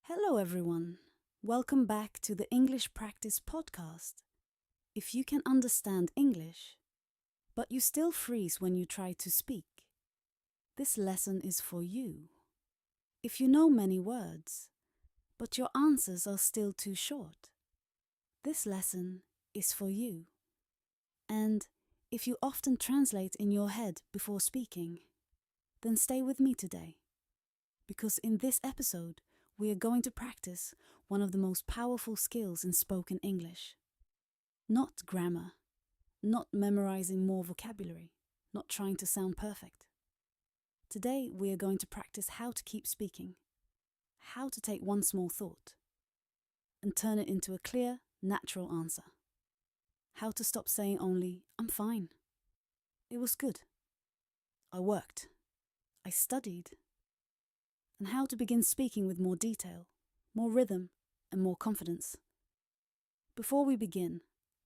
Hello, everyone. Welcome back to the English Practice Podcast. If you can understand English, but you still freeze when you try to speak, this lesson is for you. If you know many words, but your answers are still too short, this lesson is for you. And if you often translate in your head before speaking, then stay with me today. Because in this episode, we are going to practice one of the most powerful skills in spoken English. Not grammar, not memorizing more vocabulary, not trying to sound perfect. Today we are going to practice how to keep speaking, how to take one small thought and turn it into a clear, natural answer. How to stop saying only, "I'm fine. It was good. I worked. I studied." And how to begin speaking with more detail, more rhythm, and more confidence. Before we begin,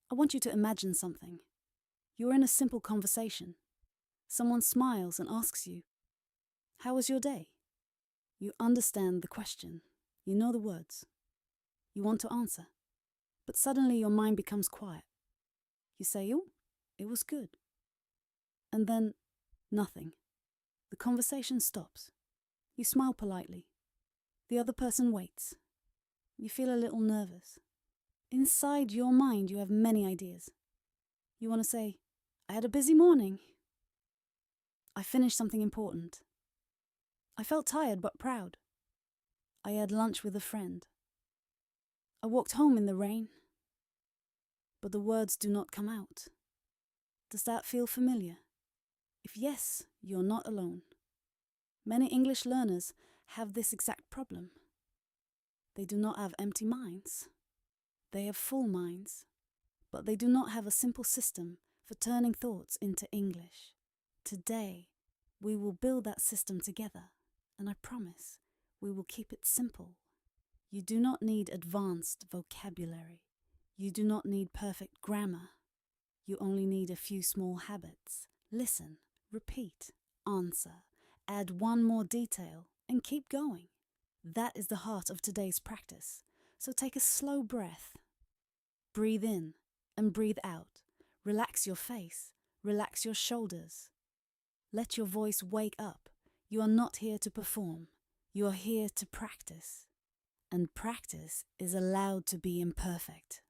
I want you to imagine something. You're in a simple conversation. Someone smiles and asks you, "How was your day?" You understand the question. You know the words. You want to answer. But suddenly your mind becomes quiet. You say, "Oh, it was good." And then, nothing. The conversation stops. You smile politely. The other person waits. You feel a little nervous. Inside your mind, you have many ideas. You want to say, "I had a busy morning. I finished something important. I felt tired but proud. I had lunch with a friend. I walked home in the rain." But the words do not come out. Does that feel familiar? If yes, you're not alone. Many English learners have this exact problem. They do not have empty minds. They have full minds, but they do not have a simple system for turning thoughts into English. Today, we will build that system together, and I promise we will keep it simple. You do not need advanced vocabulary. You do not need perfect grammar. You only need a few small habits. Listen, repeat, answer. Add one more detail and keep going. That is the heart of today's practice. So take a slow breath. Breathe in and breathe out. Relax your face. Relax your shoulders. Let your voice wake up. You are not here to perform. You are here to practice. And practice is allowed to be imperfect.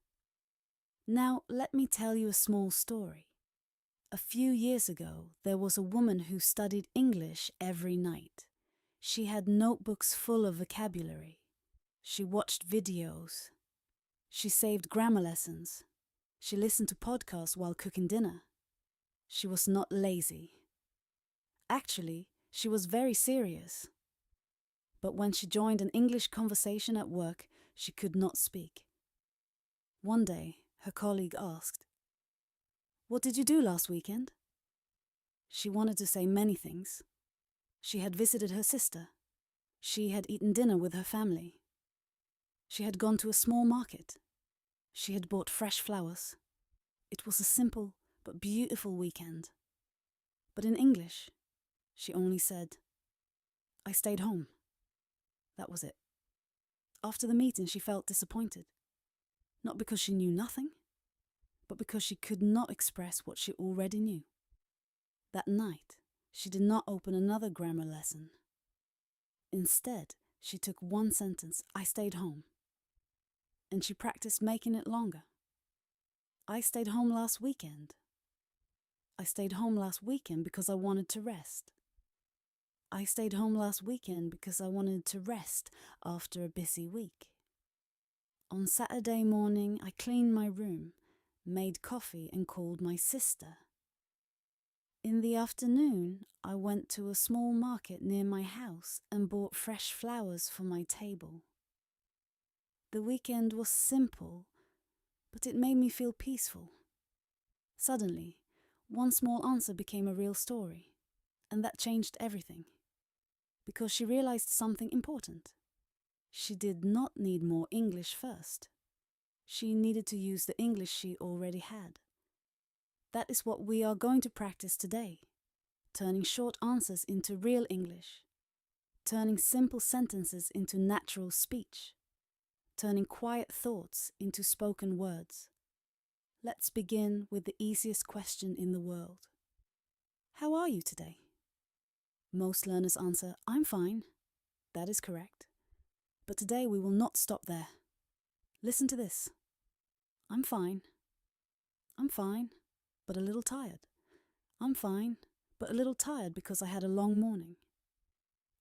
Now, let me tell you a small story. A few years ago, there was a woman who studied English every night. She had notebooks full of vocabulary. She watched videos. She saved grammar lessons. She listened to podcasts while cooking dinner. She was not lazy. Actually, she was very serious. But when she joined an English conversation at work, she could not speak. One day, her colleague asked, "What did you do last weekend?" She wanted to say many things. She had visited her sister. She had eaten dinner with her family. She had gone to a small market. She had bought fresh flowers. It was a simple but beautiful weekend. But in English, she only said, "I stayed home." That was it. After the meeting, she felt disappointed. Not because she knew nothing, but because she could not express what she already knew. That night, she did not open another grammar lesson. Instead, she took one sentence, "I stayed home," and she practiced making it longer. "I stayed home last weekend. I stayed home last weekend because I wanted to rest. I stayed home last weekend because I wanted to rest after a busy week. On Saturday morning, I cleaned my room, made coffee and called my sister. In the afternoon, I went to a small market near my house and bought fresh flowers for my table. The weekend was simple, but it made me feel peaceful." Suddenly, one small answer became a real story, and that changed everything. Because she realized something important. She did not need more English first. She needed to use the English she already had. That is what we are going to practice today, turning short answers into real English. turning simple sentences into natural speech, turning quiet thoughts into spoken words. Let's begin with the easiest question in the world. How are you today? Most learners answer, I'm fine. That is correct. But today we will not stop there. Listen to this. I'm fine. I'm fine, but a little tired. I'm fine, but a little tired because I had a long morning.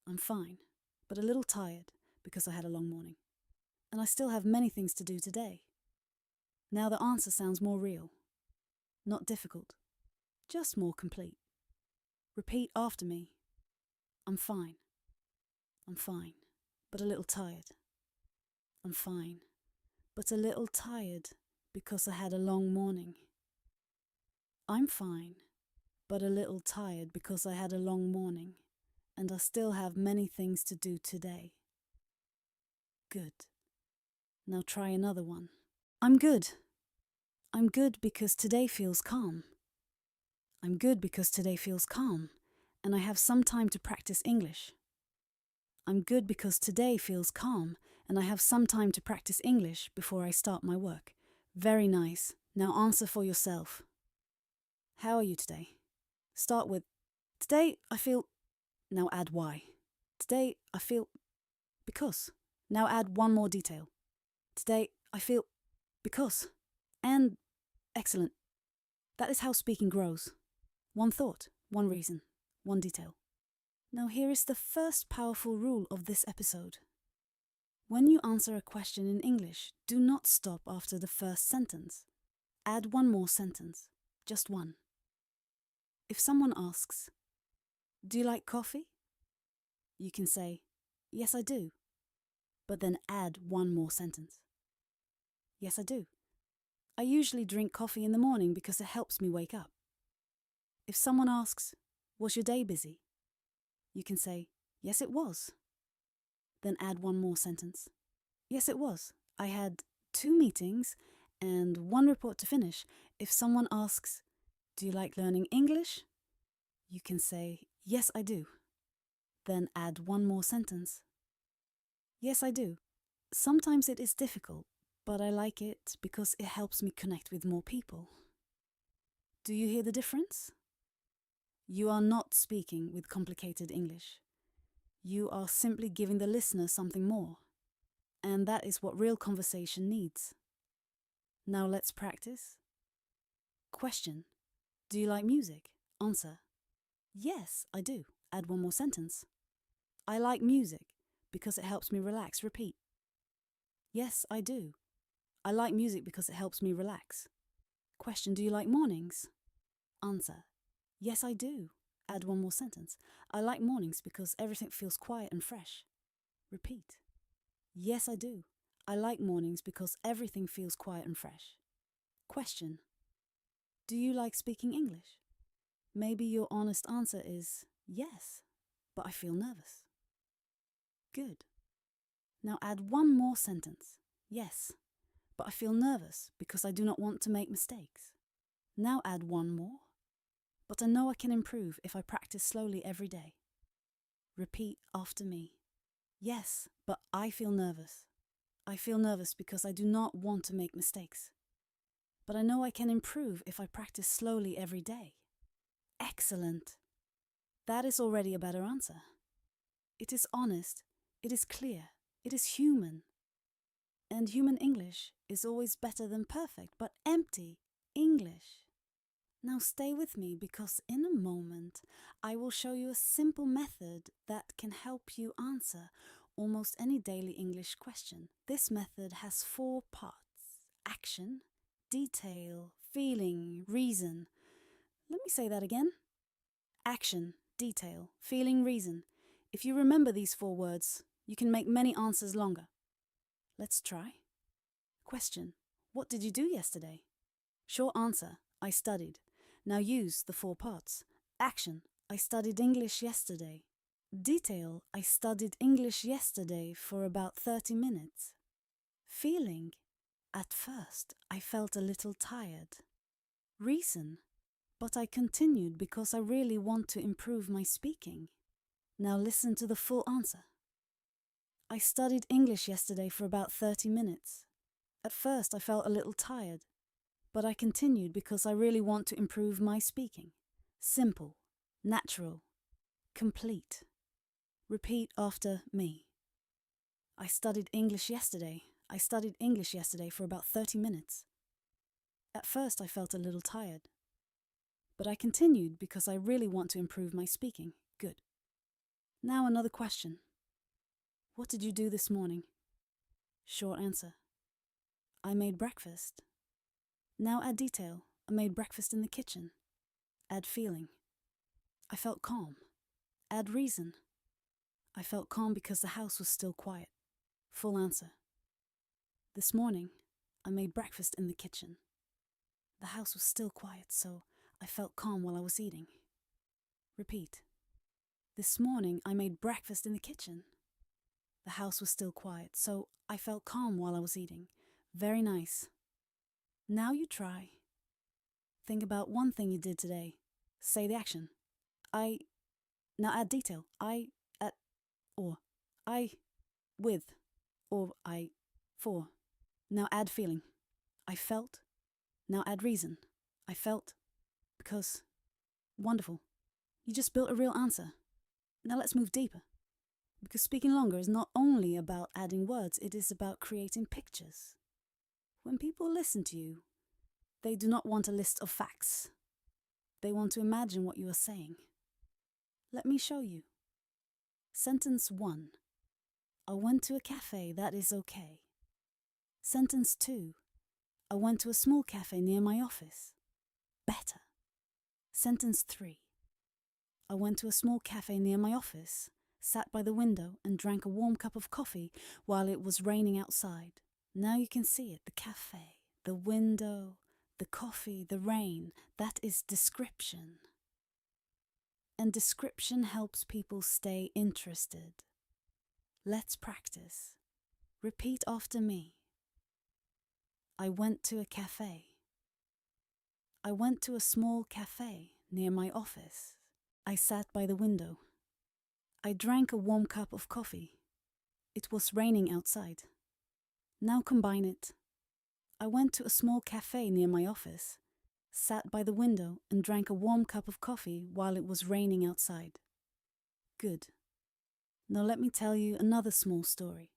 I'm fine, but a little tired because I had a long morning. And I still have many things to do today. Now the answer sounds more real. Not difficult, just more complete. Repeat after me. I'm fine. I'm fine, but a little tired. I'm fine, but a little tired because I had a long morning. I'm fine, but a little tired because I had a long morning, and I still have many things to do today. Good. Now try another one. I'm good. I'm good because today feels calm. I'm good because today feels calm, and I have some time to practice English. I'm good because today feels calm, and I have some time to practice English before I start my work. Very nice. Now answer for yourself. How are you today? Start with, today I feel... Now add why. Today I feel... Because. Now add one more detail. Today I feel... Because. And... Excellent. That is how speaking grows. One thought, one reason, one detail. Now here is the first powerful rule of this episode. When you answer a question in English, do not stop after the first sentence. Add one more sentence, just one. If someone asks, do you like coffee? You can say, yes I do, but then add one more sentence. Yes I do. I usually drink coffee in the morning because it helps me wake up. If someone asks, was your day busy? You can say, yes it was. Then add one more sentence. Yes it was. I had 2 meetings and 1 report to finish. If someone asks, do you like learning English? You can say, yes I do. Then add one more sentence. Yes I do. Sometimes it is difficult, but I like it because it helps me connect with more people. Do you hear the difference? You are not speaking with complicated English. You are simply giving the listener something more. And that is what real conversation needs. Now let's practice. Question. Do you like music? Answer. Yes, I do. Add one more sentence. I like music because it helps me relax. Repeat. Yes, I do. I like music because it helps me relax. Question. Do you like mornings? Answer. Yes, I do. Add one more sentence. I like mornings because everything feels quiet and fresh. Repeat. Yes, I do. I like mornings because everything feels quiet and fresh. Question. Do you like speaking English? Maybe your honest answer is yes, but I feel nervous. Good. Now add one more sentence. Yes, but I feel nervous because I do not want to make mistakes. Now add one more. But I know I can improve if I practice slowly every day. Repeat after me. Yes, but I feel nervous. I feel nervous because I do not want to make mistakes. But I know I can improve if I practice slowly every day. Excellent. That is already a better answer. It is honest, it is clear, it is human. And human English is always better than perfect, but empty English. Now stay with me because in a moment I will show you a simple method that can help you answer almost any daily English question. This method has 4 parts: action, detail, feeling, reason. Let me say that again. Action, detail, feeling, reason. If you remember these 4 words, you can make many answers longer. Let's try. Question. What did you do yesterday? Short answer. I studied. Now use the 4 parts. Action. I studied English yesterday. Detail. I studied English yesterday for about 30 minutes. Feeling. At first, I felt a little tired. Reason. But I continued because I really want to improve my speaking. Now listen to the full answer. I studied English yesterday for about 30 minutes. At first I felt a little tired, but I continued because I really want to improve my speaking. Simple, natural, complete. Repeat after me. I studied English yesterday. I studied English yesterday for about 30 minutes. At first I felt a little tired, but I continued because I really want to improve my speaking. Good. Now another question. What did you do this morning? Short answer. I made breakfast. Now add detail. I made breakfast in the kitchen. Add feeling. I felt calm. Add reason. I felt calm because the house was still quiet. Full answer. This morning, I made breakfast in the kitchen. The house was still quiet, so I felt calm while I was eating. Repeat. This morning, I made breakfast in the kitchen. The house was still quiet, so I felt calm while I was eating. Very nice. Now you try. Think about one thing you did today. Say the action. I. Now add detail. I, at, or. I, with, or I, for. Now add feeling. I felt. Now add reason. I felt. Because. Wonderful. You just built a real answer. Now let's move deeper. Because speaking longer is not only about adding words, it is about creating pictures. When people listen to you, they do not want a list of facts. They want to imagine what you are saying. Let me show you. Sentence 1. I went to a cafe, that is okay. Sentence 2. I went to a small cafe near my office. Better. Sentence 3. I went to a small cafe near my office, sat by the window and drank a warm cup of coffee while it was raining outside. Now you can see it, the cafe, the window, the coffee, the rain. That is description. And description helps people stay interested. Let's practice. Repeat after me. I went to a cafe. I went to a small cafe near my office. I sat by the window. I drank a warm cup of coffee. It was raining outside. Now combine it. I went to a small cafe near my office, sat by the window and drank a warm cup of coffee while it was raining outside. Good. Now let me tell you another small story.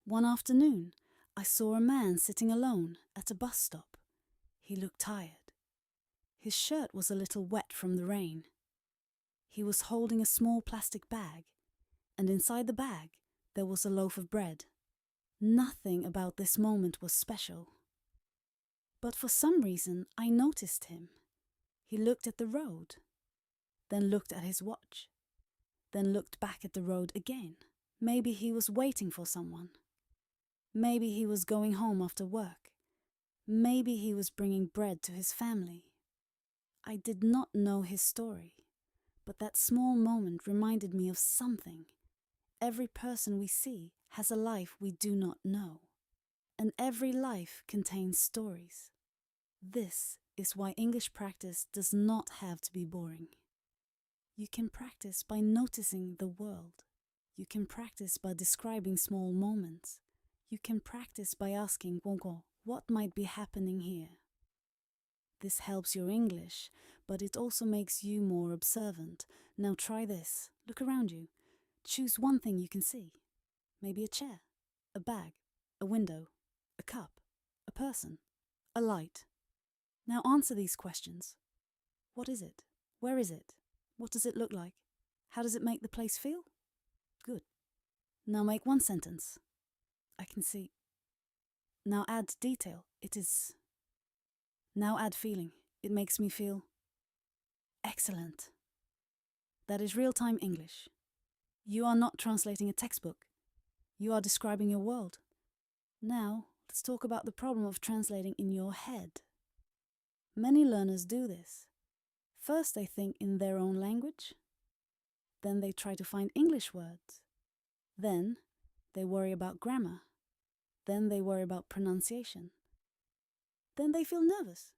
One afternoon, I saw a man sitting alone at a bus stop. He looked tired. His shirt was a little wet from the rain. He was holding a small plastic bag, and inside the bag there was a loaf of bread. Nothing about this moment was special. But for some reason I noticed him. He looked at the road, then looked at his watch, then looked back at the road again. Maybe he was waiting for someone. Maybe he was going home after work. Maybe he was bringing bread to his family. I did not know his story, but that small moment reminded me of something. Every person we see has a life we do not know, and every life contains stories. This is why English practice does not have to be boring. You can practice by noticing the world. You can practice by describing small moments. You can practice by asking, what might be happening here? This helps your English, but it also makes you more observant. Now try this. Look around you. Choose one thing you can see. Maybe a chair, a bag, a window, a cup, a person, a light. Now answer these questions. What is it? Where is it? What does it look like? How does it make the place feel? Good. Now make one sentence. I can see. Now add detail. It is. Now add feeling. It makes me feel. Excellent. That is real-time English. You are not translating a textbook. You are describing your world. Now, let's talk about the problem of translating in your head. Many learners do this. First they think in their own language. Then they try to find English words. Then they worry about grammar. Then they worry about pronunciation. Then they feel nervous.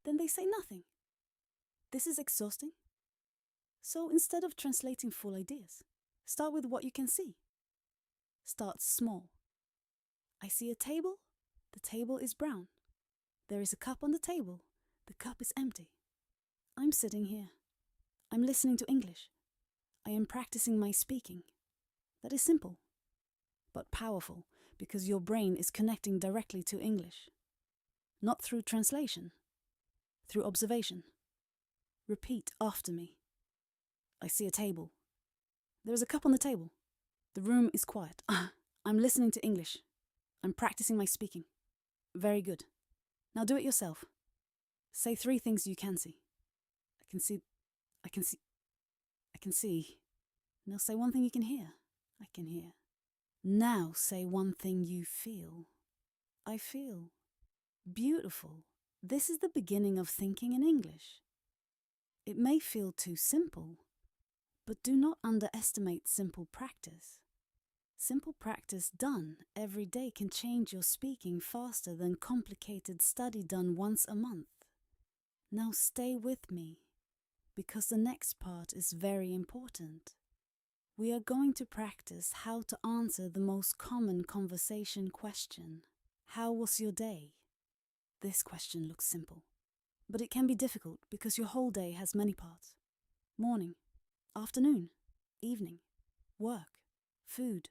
Then they say nothing. This is exhausting. So instead of translating full ideas, start with what you can see. Start small. I see a table. The table is brown. There is a cup on the table. The cup is empty. I'm sitting here. I'm listening to English. I am practicing my speaking. That is simple, but powerful, because your brain is connecting directly to English. Not through translation, through observation. Repeat after me. I see a table. There is a cup on the table. The room is quiet. I'm listening to English. I'm practicing my speaking. Very good. Now do it yourself. Say 3 things you can see. I can see. I can see. I can see. Now say 1 thing you can hear. I can hear. Now say 1 thing you feel. I feel. Beautiful. This is the beginning of thinking in English. It may feel too simple, but do not underestimate simple practice. Simple practice done every day can change your speaking faster than complicated study done once a month. Now stay with me, because the next part is very important. We are going to practice how to answer the most common conversation question. How was your day? This question looks simple, but it can be difficult because your whole day has many parts. Morning, afternoon, evening, work, food,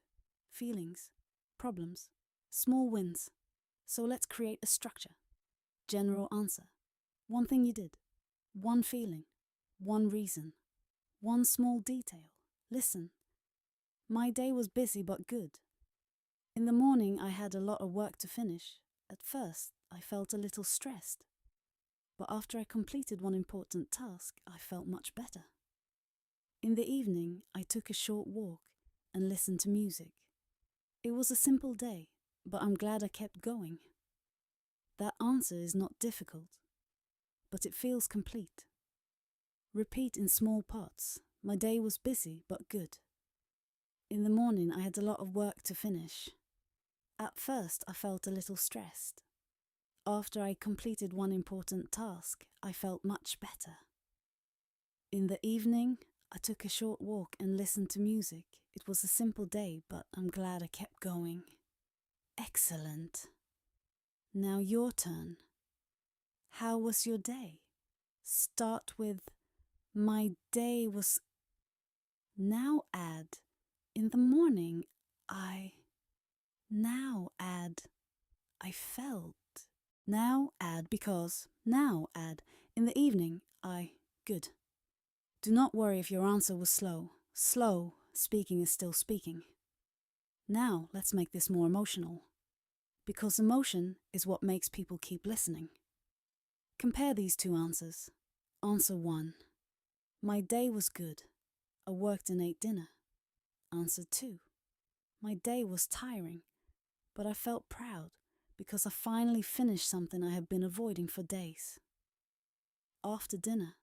feelings, problems, small wins. So let's create a structure. General answer. 1 thing you did. 1 feeling. 1 reason. 1 small detail. Listen. My day was busy but good. In the morning I had a lot of work to finish. At first I felt a little stressed. But after I completed 1 important task, I felt much better. In the evening I took a short walk and listened to music. It was a simple day, but I'm glad I kept going. That answer is not difficult, but it feels complete. Repeat in small parts. My day was busy but good. In the morning I had a lot of work to finish. At first I felt a little stressed. After I completed 1 important task, I felt much better. In the evening I took a short walk and listened to music. It was a simple day, but I'm glad I kept going. Excellent. Now your turn. How was your day? Start with, my day was. Now add, in the morning, Now add, I felt. Now add because. Now add, in the evening, Good. Do not worry if your answer was slow. Slow speaking is still speaking. Now let's make this more emotional, because emotion is what makes people keep listening. Compare these 2 answers. Answer 1. My day was good. I worked and ate dinner. Answer 2. My day was tiring, but I felt proud because I finally finished something I have been avoiding for days. After dinner,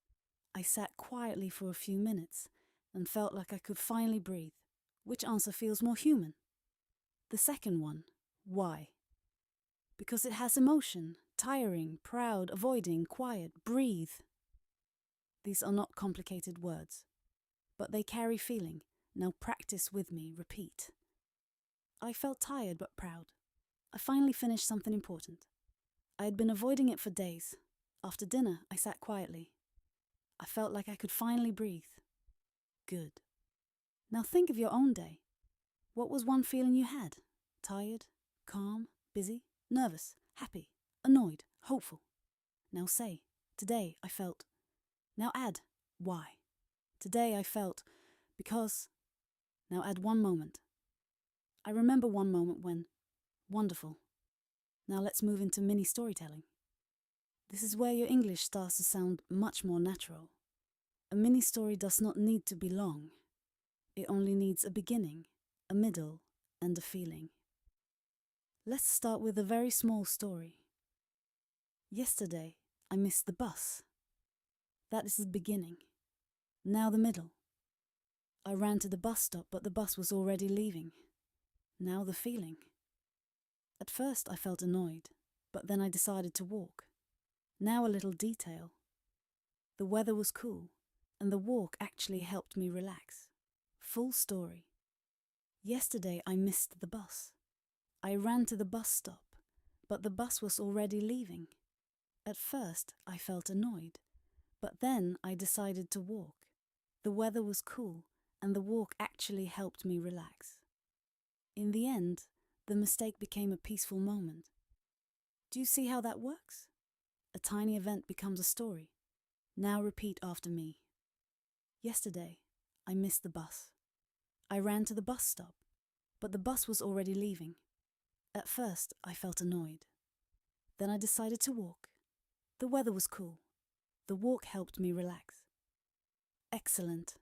I sat quietly for a few minutes and felt like I could finally breathe. Which answer feels more human? The second one. Why? Because it has emotion. Tiring, proud, avoiding, quiet, breathe. These are not complicated words, but they carry feeling. Now practice with me. Repeat. I felt tired but proud. I finally finished something important. I had been avoiding it for days. After dinner, I sat quietly. I felt like I could finally breathe. Good. Now think of your own day. What was 1 feeling you had? Tired, calm, busy, nervous, happy, annoyed, hopeful. Now say, today I felt. Now add, why? Today I felt, because. Now add 1 moment. I remember 1 moment when. Wonderful. Now let's move into mini storytelling. This is where your English starts to sound much more natural. A mini story does not need to be long. It only needs a beginning, a middle, and a feeling. Let's start with a very small story. Yesterday, I missed the bus. That is the beginning. Now the middle. I ran to the bus stop, but the bus was already leaving. Now the feeling. At first I felt annoyed, but then I decided to walk. Now a little detail. The weather was cool. and the walk actually helped me relax. Full story. Yesterday I missed the bus. I ran to the bus stop, but the bus was already leaving. At first I felt annoyed, but then I decided to walk. The weather was cool, and the walk actually helped me relax. In the end, the mistake became a peaceful moment. Do you see how that works? A tiny event becomes a story. Now repeat after me. Yesterday, I missed the bus. I ran to the bus stop, but the bus was already leaving. At first, I felt annoyed. Then I decided to walk. The weather was cool. The walk helped me relax. Excellent.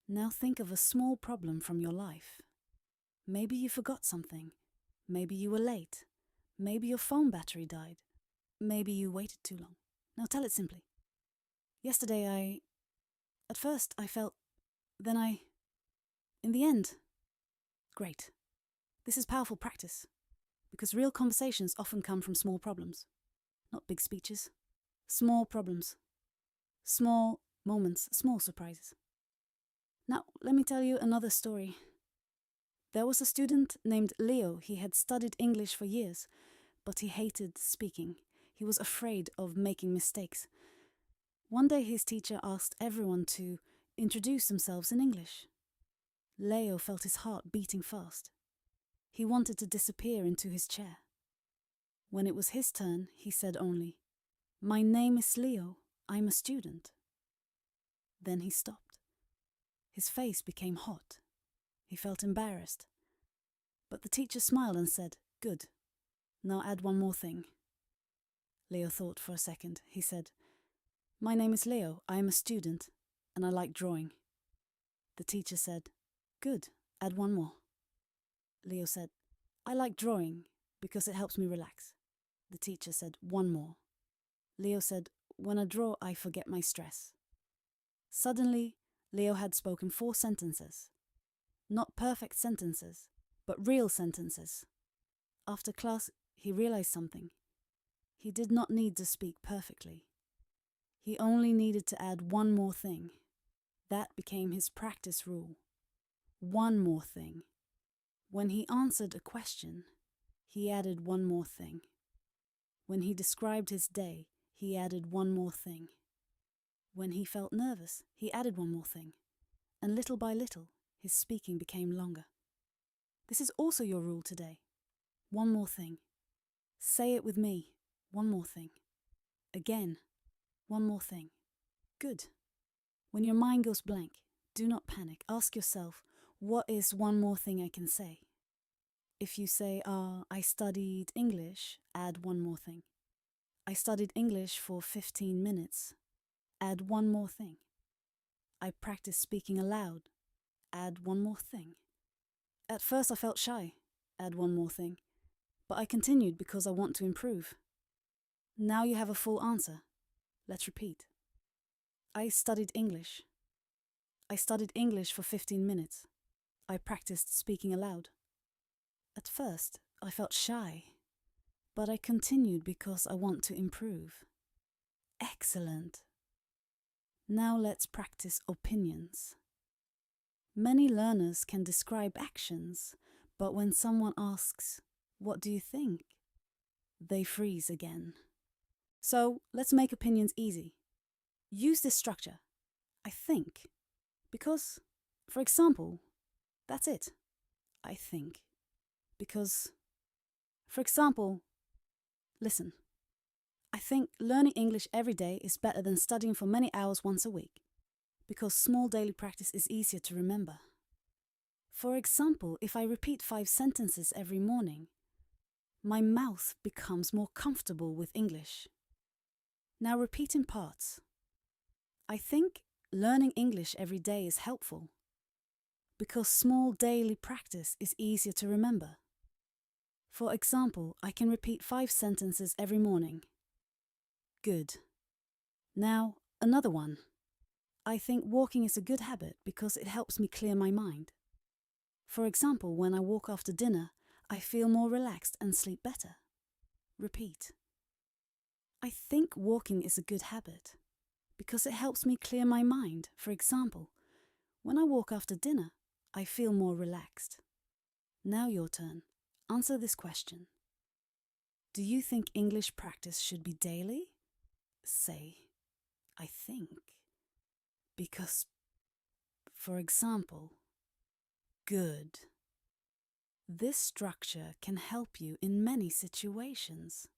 Now think of a small problem from your life. Maybe you forgot something. Maybe you were late. Maybe your phone battery died. Maybe you waited too long. Now tell it simply. Yesterday At first I felt... Then In the end... Great. This is powerful practice, because real conversations often come from small problems, not big speeches. Small problems. Small moments, small surprises. Now, let me tell you another story. There was a student named Leo. He had studied English for years, but he hated speaking. He was afraid of making mistakes. One day his teacher asked everyone to introduce themselves in English. Leo felt his heart beating fast. He wanted to disappear into his chair. When it was his turn, he said only, "My name is Leo. I'm a student." Then he stopped. His face became hot. He felt embarrassed. But the teacher smiled and said, "Good. Now add one more thing." Leo thought for a second. He said, "My name is Leo. I am a student, and I like drawing." The teacher said, "Good. Add one more." Leo said, "I like drawing because it helps me relax." The teacher said, "One more." Leo said, "When I draw, I forget my stress." Suddenly, Leo had spoken 4 sentences. Not perfect sentences, but real sentences. After class, he realized something. He did not need to speak perfectly. He only needed to add one more thing. That became his practice rule. One more thing. When he answered a question, he added one more thing. When he described his day, he added one more thing. When he felt nervous, he added one more thing. And little by little, his speaking became longer. This is also your rule today. One more thing. Say it with me. One more thing. Again. One more thing. Good. When your mind goes blank, do not panic. Ask yourself, what is one more thing I can say? If you say, I studied English, add one more thing. I studied English for 15 minutes. Add one more thing. I practiced speaking aloud. Add one more thing. At first I felt shy. Add one more thing. But I continued because I want to improve. Now you have a full answer. Let's repeat. I studied English. I studied English for 15 minutes. I practiced speaking aloud. At first, I felt shy, but I continued because I want to improve. Excellent. Now let's practice opinions. Many learners can describe actions, but when someone asks, "What do you think?" they freeze again. So let's make opinions easy. Use this structure. I think. Because, for example, that's it. I think. Because, for example, listen. I think learning English every day is better than studying for many hours once a week, because small daily practice is easier to remember. For example, if I repeat 5 sentences every morning, my mouth becomes more comfortable with English. Now repeat in parts. I think learning English every day is helpful, because small daily practice is easier to remember. For example, I can repeat 5 sentences every morning. Good. Now, another one. I think walking is a good habit because it helps me clear my mind. For example, when I walk after dinner, I feel more relaxed and sleep better. Repeat. I think walking is a good habit because it helps me clear my mind. For example, when I walk after dinner, I feel more relaxed. Now your turn. Answer this question. Do you think English practice should be daily? Say, I think. Because, for example, good. This structure can help you in many situations.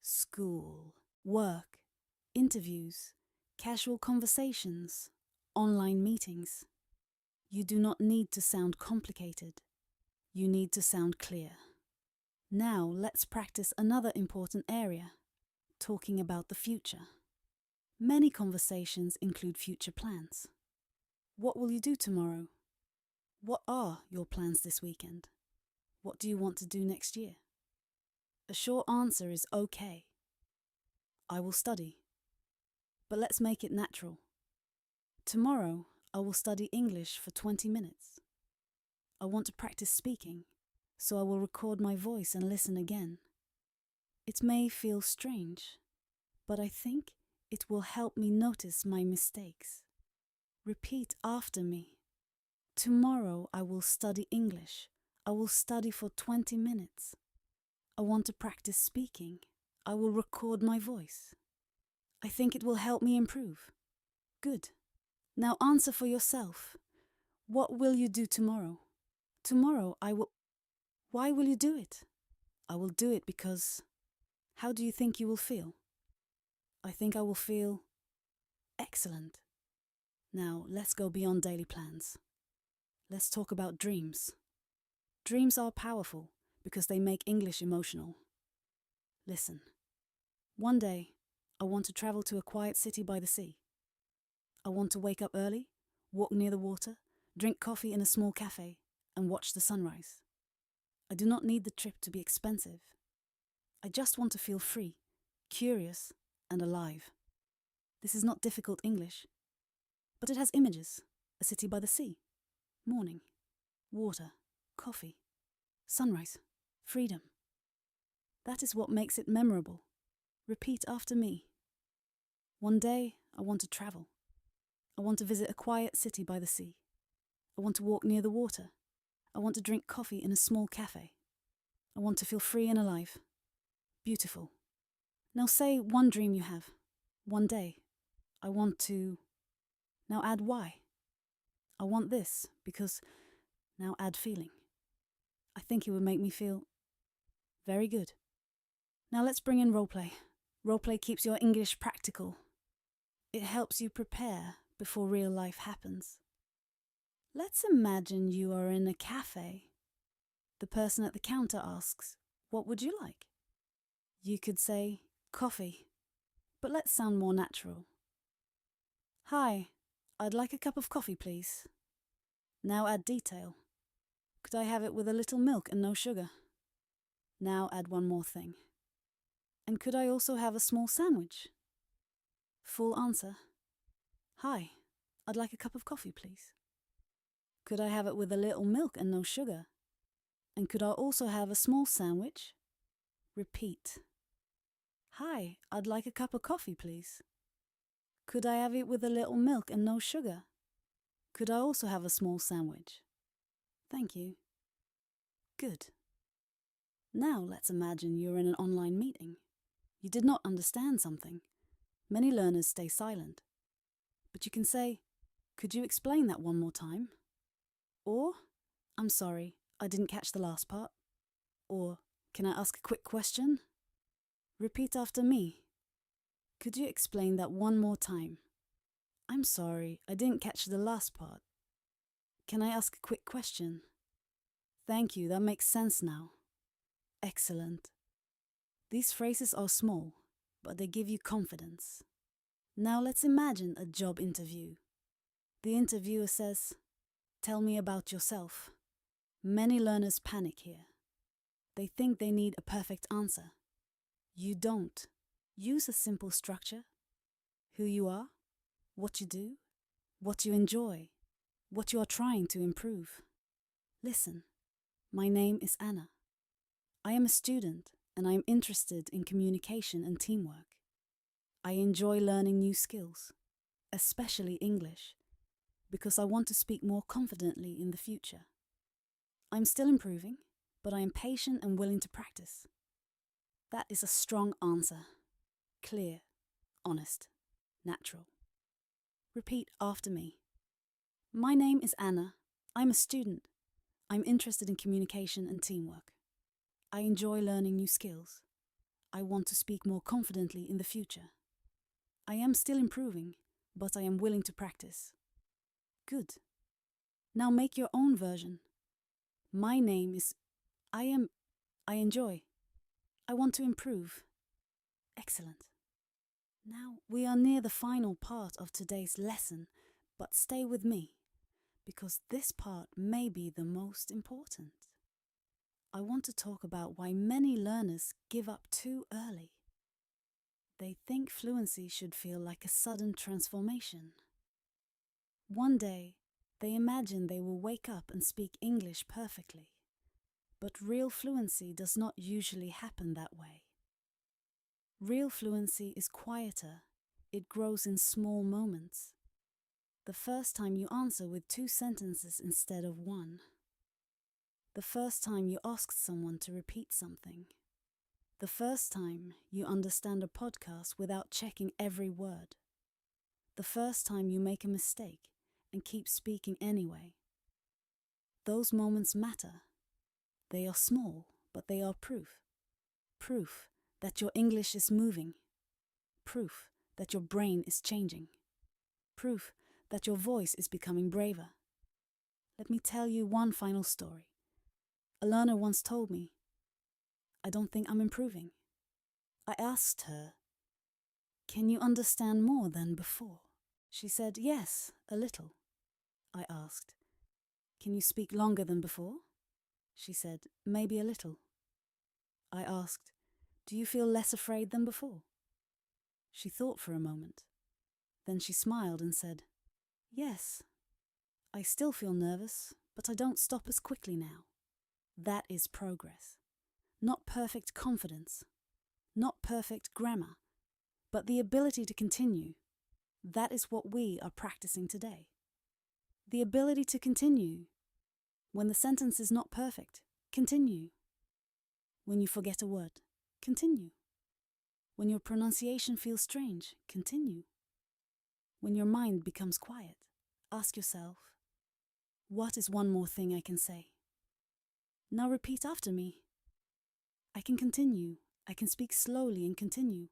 School, work, interviews, casual conversations, online meetings. You do not need to sound complicated. You need to sound clear. Now let's practice another important area, talking about the future. Many conversations include future plans. What will you do tomorrow? What are your plans this weekend? What do you want to do next year? A short answer is okay. I will study. But let's make it natural. Tomorrow, I will study English for 20 minutes. I want to practice speaking, so I will record my voice and listen again. It may feel strange, but I think it will help me notice my mistakes. Repeat after me. Tomorrow I will study English. I will study for 20 minutes. I want to practice speaking. I will record my voice. I think it will help me improve. Good. Now answer for yourself. What will you do tomorrow? Tomorrow I will... Why will you do it? I will do it because... How do you think you will feel? I think I will feel... excellent. Now let's go beyond daily plans. Let's talk about dreams. Dreams are powerful because they make English emotional. Listen. One day, I want to travel to a quiet city by the sea. I want to wake up early, walk near the water, drink coffee in a small cafe, and watch the sunrise. I do not need the trip to be expensive. I just want to feel free, curious, and alive. This is not difficult English, but it has images. A city by the sea, morning, water, coffee, sunrise, freedom. That is what makes it memorable. Repeat after me. One day, I want to travel. I want to visit a quiet city by the sea. I want to walk near the water. I want to drink coffee in a small cafe. I want to feel free and alive. Beautiful. Now say one dream you have. One day. I want to... Now add why. I want this because... Now add feeling. I think it would make me feel... Very good. Now let's bring in roleplay. Roleplay keeps your English practical. It helps you prepare before real life happens. Let's imagine you are in a cafe. The person at the counter asks, "What would you like?" You could say, "Coffee," but let's sound more natural. "Hi, I'd like a cup of coffee, please." Now add detail. "Could I have it with a little milk and no sugar?" Now add one more thing. "And could I also have a small sandwich?" Full answer. "Hi, I'd like a cup of coffee, please." "Could I have it with a little milk and no sugar? And could I also have a small sandwich?" Repeat. "Hi, I'd like a cup of coffee, please." "Could I have it with a little milk and no sugar? Could I also have a small sandwich?" Thank you. Good. Now let's imagine you're in an online meeting. You did not understand something. Many learners stay silent. But you can say, "Could you explain that one more time?" Or, "I'm sorry, I didn't catch the last part." Or, "Can I ask a quick question?" Repeat after me. "Could you explain that one more time?" "I'm sorry, I didn't catch the last part." "Can I ask a quick question?" "Thank you, that makes sense now." Excellent. These phrases are small, but they give you confidence. Now let's imagine a job interview. The interviewer says, "Tell me about yourself." Many learners panic here. They think they need a perfect answer. You don't. Use a simple structure. Who you are, what you do, what you enjoy, what you are trying to improve. Listen, my name is Anna. I am a student and I am interested in communication and teamwork. I enjoy learning new skills, especially English, because I want to speak more confidently in the future. I'm still improving, but I am patient and willing to practice. That is a strong answer. Clear, honest, natural. Repeat after me. My name is Anna. I'm a student. I'm interested in communication and teamwork. I enjoy learning new skills. I want to speak more confidently in the future. I am still improving, but I am willing to practice. Good. Now make your own version. My name is I enjoy. I want to improve. Excellent. Now we are near the final part of today's lesson, but stay with me, because this part may be the most important. I want to talk about why many learners give up too early. They think fluency should feel like a sudden transformation. One day, they imagine they will wake up and speak English perfectly. But real fluency does not usually happen that way. Real fluency is quieter. It grows in small moments. The first time you answer with 2 sentences instead of 1. The first time you ask someone to repeat something. The first time you understand a podcast without checking every word. The first time you make a mistake and keep speaking anyway. Those moments matter. They are small, but they are proof. Proof that your English is moving. Proof that your brain is changing. Proof that your voice is becoming braver. Let me tell you one final story. A learner once told me, I don't think I'm improving. I asked her, can you understand more than before? She said, yes, a little. I asked, can you speak longer than before? She said, maybe a little. I asked, do you feel less afraid than before? She thought for a moment. Then she smiled and said, yes, I still feel nervous, but I don't stop as quickly now. That is progress. Not perfect confidence, not perfect grammar, but the ability to continue. That is what we are practicing today. The ability to continue. When the sentence is not perfect, continue. When you forget a word, continue. When your pronunciation feels strange, continue. When your mind becomes quiet, ask yourself, what is one more thing I can say? Now repeat after me. I can continue. I can speak slowly and continue.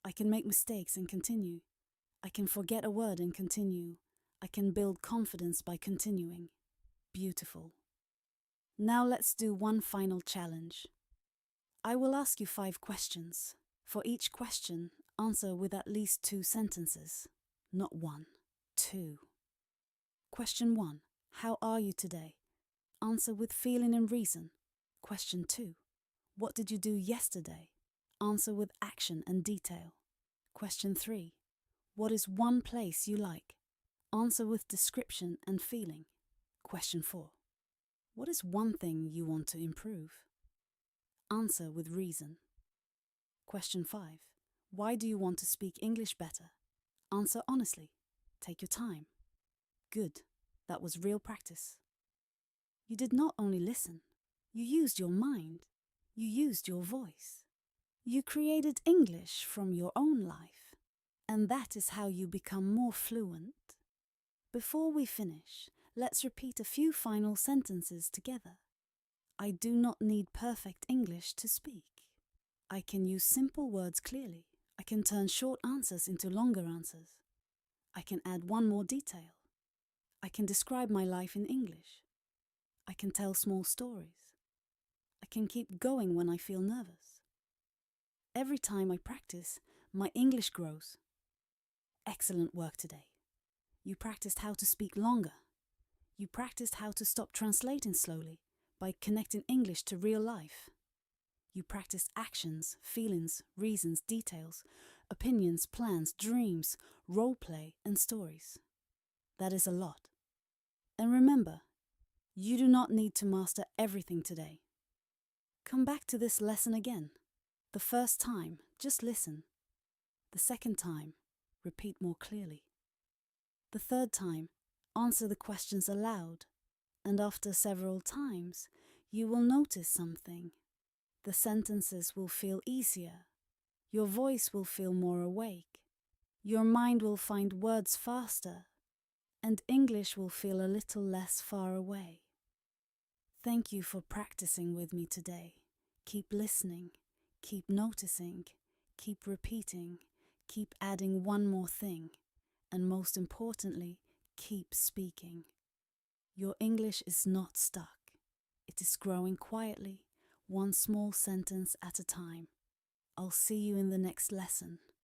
I can make mistakes and continue. I can forget a word and continue. I can build confidence by continuing. Beautiful. Now let's do one final challenge. I will ask you 5 questions. For each question, answer with at least 2 sentences. Not 1, 2. Question 1. How are you today? Answer with feeling and reason. Question 2. What did you do yesterday? Answer with action and detail. Question 3. What is one place you like? Answer with description and feeling. Question 4. What is one thing you want to improve? Answer with reason. Question 5. Why do you want to speak English better? Answer honestly. Take your time. Good. That was real practice. You did not only listen. You used your mind. You used your voice. You created English from your own life. And that is how you become more fluent. Before we finish, let's repeat a few final sentences together. I do not need perfect English to speak. I can use simple words clearly. I can turn short answers into longer answers. I can add one more detail. I can describe my life in English. I can tell small stories. I can keep going when I feel nervous. Every time I practice, my English grows. Excellent work today. You practiced how to speak longer. You practiced how to stop translating slowly by connecting English to real life. You practiced actions, feelings, reasons, details, opinions, plans, dreams, role play, and stories. That is a lot. And remember, you do not need to master everything today. Come back to this lesson again. The first time, just listen. The second time, repeat more clearly. The third time, answer the questions aloud, and after several times, you will notice something. The sentences will feel easier. Your voice will feel more awake. Your mind will find words faster, and English will feel a little less far away. Thank you for practicing with me today. Keep listening, keep noticing, keep repeating, keep adding one more thing, and most importantly, keep speaking. Your English is not stuck. It is growing quietly, one small sentence at a time. I'll see you in the next lesson.